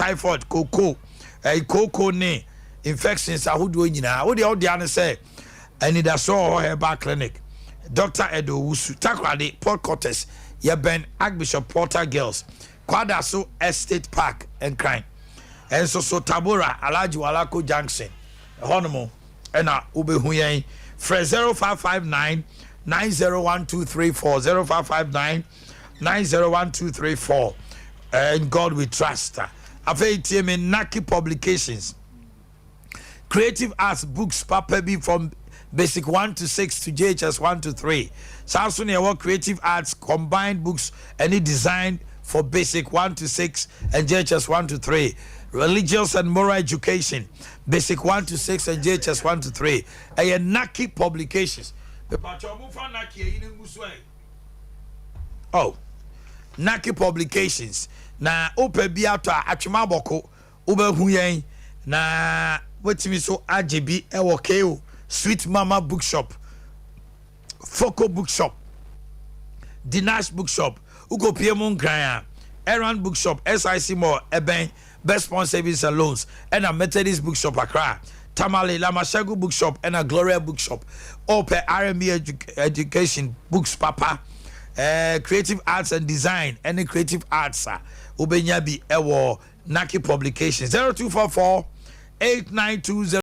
typhoid, cocoa, cocoa ne infections ahodo nyina. Wo de wo de an say any da so herbal clinic. Dr. Edo Wusu Takrade Port Cortes Ben Archbishop Porter Girls Kwada so Estate Park and Crime and so Tabora Alaji Walako Junction Honomo ena ubehu yen fre 0559 901234 0559 901234 and God we trust. Afei tie me Naki Publications Creative Arts Books Papa B from Basic 1 to 6 to JHS 1 to 3. Samsung Creative Arts combined books any designed for Basic 1 to 6 and JHS 1 to 3. Religious and Moral Education Basic 1 to 6 and JHS 1 to 3. Naki Publications. Oh, Naki Publications. Na ope biata atwema boko obehu yen na wetimi so AJB ewo KO Sweet Mama Bookshop, Foco Bookshop, Dinash Bookshop, Ugo Piemon Graya, Errand Bookshop, SIC More, Eben, Best Sponsor Savings and Loans, and a Methodist Bookshop Accra, Tamale Lamashagu Bookshop, and a Gloria Bookshop, Ope R&B Education Books Papa, Creative Arts and Design, any Creative Arts, Ubenyabi Ewo, Naki Publications, 0244 892